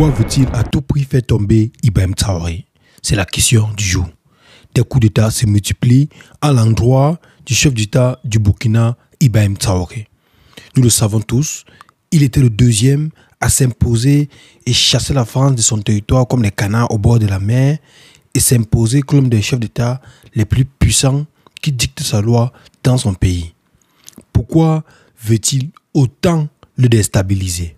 Pourquoi veut-il à tout prix faire tomber Ibrahim Traoré? C'est la question du jour. Des coups d'État se multiplient à l'endroit du chef d'État du Burkina, Ibrahim Traoré. Nous le savons tous, il était le deuxième à s'imposer et chasser la France de son territoire comme les canards au bord de la mer et s'imposer comme l'un des chefs d'État les plus puissants qui dictent sa loi dans son pays. Pourquoi veut-il autant le déstabiliser?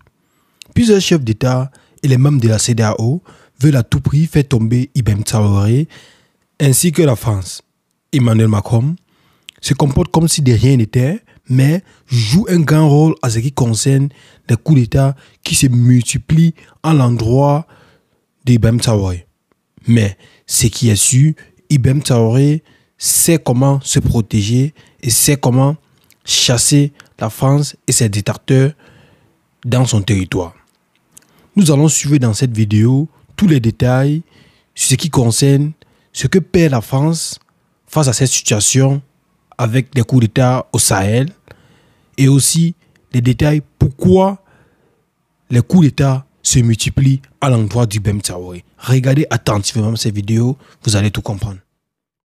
Plusieurs chefs d'État et les membres de la CEDEAO veulent à tout prix faire tomber Ibrahim Traoré ainsi que la France. Emmanuel Macron se comporte comme si de rien n'était, mais joue un grand rôle à ce qui concerne les coups d'État qui se multiplient à l'endroit d'Ibrahim Traoré. Mais ce qui est sûr, Ibrahim Traoré sait comment se protéger et sait comment chasser la France et ses dictateurs dans son territoire. Nous allons suivre dans cette vidéo tous les détails sur ce qui concerne ce que perd la France face à cette situation avec les coups d'État au Sahel et aussi les détails pourquoi les coups d'État se multiplient à l'endroit d'Ibrahim Traoré. Regardez attentivement cette vidéo, vous allez tout comprendre.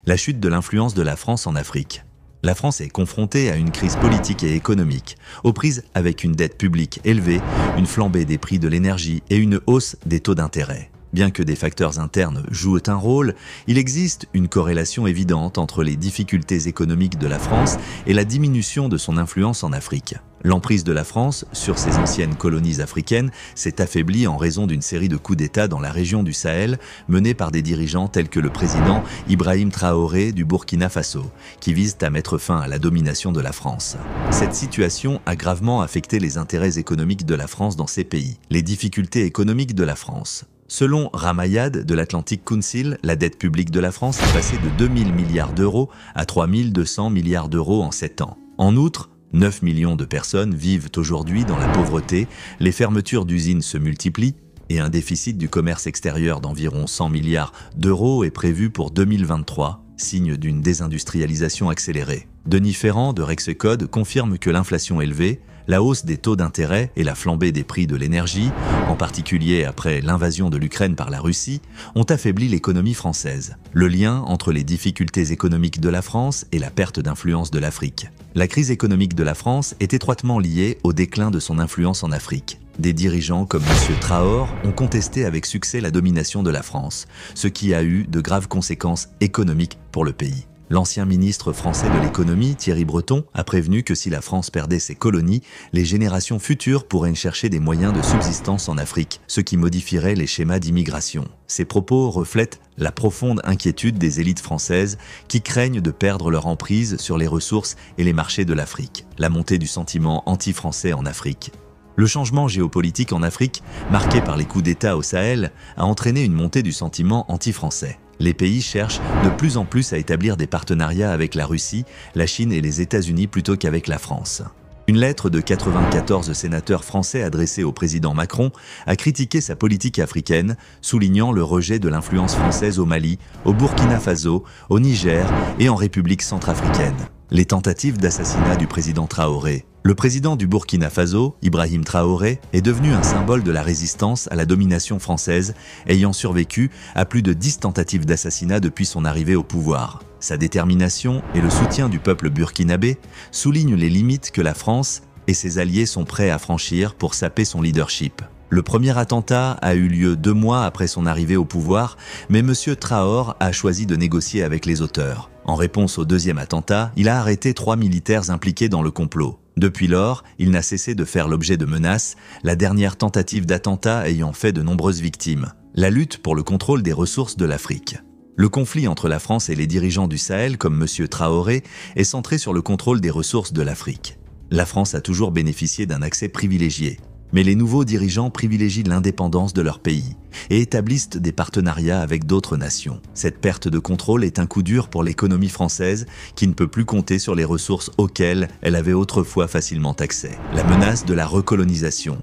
La chute de l'influence de la France en Afrique. La France est confrontée à une crise politique et économique, aux prises avec une dette publique élevée, une flambée des prix de l'énergie et une hausse des taux d'intérêt. Bien que des facteurs internes jouent un rôle, il existe une corrélation évidente entre les difficultés économiques de la France et la diminution de son influence en Afrique. L'emprise de la France sur ses anciennes colonies africaines s'est affaiblie en raison d'une série de coups d'État dans la région du Sahel menés par des dirigeants tels que le président Ibrahim Traoré du Burkina Faso, qui visent à mettre fin à la domination de la France. Cette situation a gravement affecté les intérêts économiques de la France dans ces pays. Les difficultés économiques de la France. Selon Ramayad de l'Atlantic Council, la dette publique de la France est passée de 2 000 milliards d'euros à 3 200 milliards d'euros en 7 ans. En outre, 9 millions de personnes vivent aujourd'hui dans la pauvreté, les fermetures d'usines se multiplient et un déficit du commerce extérieur d'environ 100 milliards d'euros est prévu pour 2023, signe d'une désindustrialisation accélérée. Denis Ferrand de Rexecode confirme que l'inflation élevée, la hausse des taux d'intérêt et la flambée des prix de l'énergie, en particulier après l'invasion de l'Ukraine par la Russie, ont affaibli l'économie française. Le lien entre les difficultés économiques de la France et la perte d'influence de l'Afrique. La crise économique de la France est étroitement liée au déclin de son influence en Afrique. Des dirigeants comme M. Traoré ont contesté avec succès la domination de la France, ce qui a eu de graves conséquences économiques pour le pays. L'ancien ministre français de l'économie, Thierry Breton, a prévenu que si la France perdait ses colonies, les générations futures pourraient chercher des moyens de subsistance en Afrique, ce qui modifierait les schémas d'immigration. Ces propos reflètent la profonde inquiétude des élites françaises qui craignent de perdre leur emprise sur les ressources et les marchés de l'Afrique. La montée du sentiment anti-français en Afrique. Le changement géopolitique en Afrique, marqué par les coups d'État au Sahel, a entraîné une montée du sentiment anti-français. Les pays cherchent de plus en plus à établir des partenariats avec la Russie, la Chine et les États-Unis plutôt qu'avec la France. Une lettre de 94 sénateurs français adressée au président Macron a critiqué sa politique africaine, soulignant le rejet de l'influence française au Mali, au Burkina Faso, au Niger et en République centrafricaine. Les tentatives d'assassinat du président Traoré. Le président du Burkina Faso, Ibrahim Traoré, est devenu un symbole de la résistance à la domination française, ayant survécu à plus de 10 tentatives d'assassinat depuis son arrivée au pouvoir. Sa détermination et le soutien du peuple burkinabé soulignent les limites que la France et ses alliés sont prêts à franchir pour saper son leadership. Le premier attentat a eu lieu 2 mois après son arrivée au pouvoir, mais M. Traoré a choisi de négocier avec les auteurs. En réponse au deuxième attentat, il a arrêté 3 militaires impliqués dans le complot. Depuis lors, il n'a cessé de faire l'objet de menaces, la dernière tentative d'attentat ayant fait de nombreuses victimes. La lutte pour le contrôle des ressources de l'Afrique. Le conflit entre la France et les dirigeants du Sahel, comme M. Traoré, est centré sur le contrôle des ressources de l'Afrique. La France a toujours bénéficié d'un accès privilégié. Mais les nouveaux dirigeants privilégient l'indépendance de leur pays et établissent des partenariats avec d'autres nations. Cette perte de contrôle est un coup dur pour l'économie française qui ne peut plus compter sur les ressources auxquelles elle avait autrefois facilement accès. La menace de la recolonisation.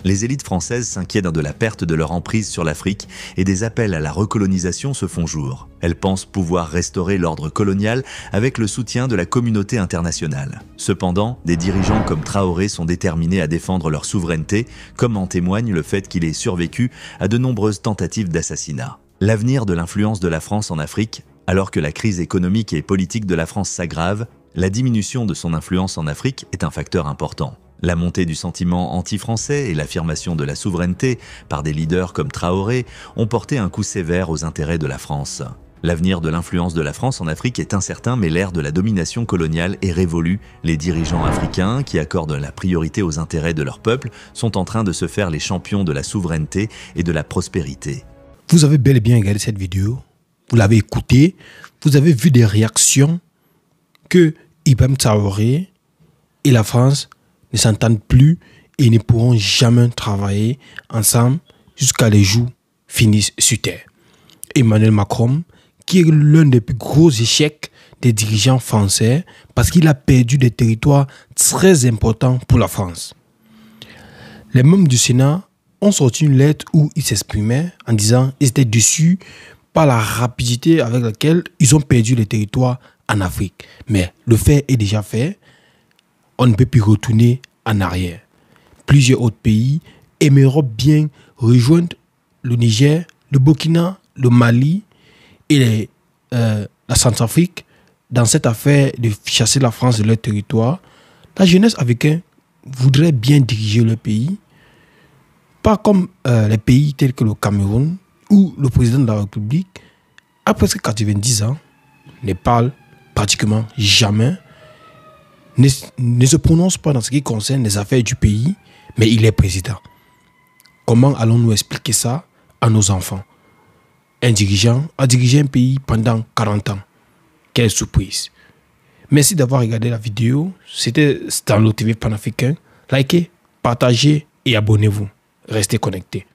Les élites françaises s'inquiètent de la perte de leur emprise sur l'Afrique et des appels à la recolonisation se font jour. Elles pensent pouvoir restaurer l'ordre colonial avec le soutien de la communauté internationale. Cependant, des dirigeants comme Traoré sont déterminés à défendre leur souveraineté, comme en témoigne le fait qu'il ait survécu à de nombreuses tentatives d'assassinat. L'avenir de l'influence de la France en Afrique, alors que la crise économique et politique de la France s'aggrave, la diminution de son influence en Afrique est un facteur important. La montée du sentiment anti-français et l'affirmation de la souveraineté par des leaders comme Traoré ont porté un coup sévère aux intérêts de la France. L'avenir de l'influence de la France en Afrique est incertain, mais l'ère de la domination coloniale est révolue. Les dirigeants africains, qui accordent la priorité aux intérêts de leur peuple, sont en train de se faire les champions de la souveraineté et de la prospérité. Vous avez bel et bien regardé cette vidéo, vous l'avez écoutée, vous avez vu des réactions que Ibrahim Traoré et la France ne s'entendent plus et ne pourront jamais travailler ensemble jusqu'à les jours finissent sur terre. Emmanuel Macron, qui est l'un des plus gros échecs des dirigeants français parce qu'il a perdu des territoires très importants pour la France. Les membres du Sénat ont sorti une lettre où ils s'exprimaient en disant qu'ils étaient déçus par la rapidité avec laquelle ils ont perdu les territoires en Afrique. Mais le fait est déjà fait. On ne peut plus retourner en arrière. Plusieurs autres pays aimeraient bien rejoindre le Niger, le Burkina, le Mali et la Centrafrique dans cette affaire de chasser la France de leur territoire. La jeunesse africaine voudrait bien diriger le pays, pas comme les pays tels que le Cameroun, où le président de la République a presque 90 ans, ne parle pratiquement jamais, ne se prononce pas dans ce qui concerne les affaires du pays, mais il est président. Comment allons-nous expliquer ça à nos enfants? Un dirigeant a dirigé un pays pendant 40 ans. Quelle surprise. Merci d'avoir regardé la vidéo. C'était dans l'OTV panafricain. Likez, partagez et abonnez-vous. Restez connectés.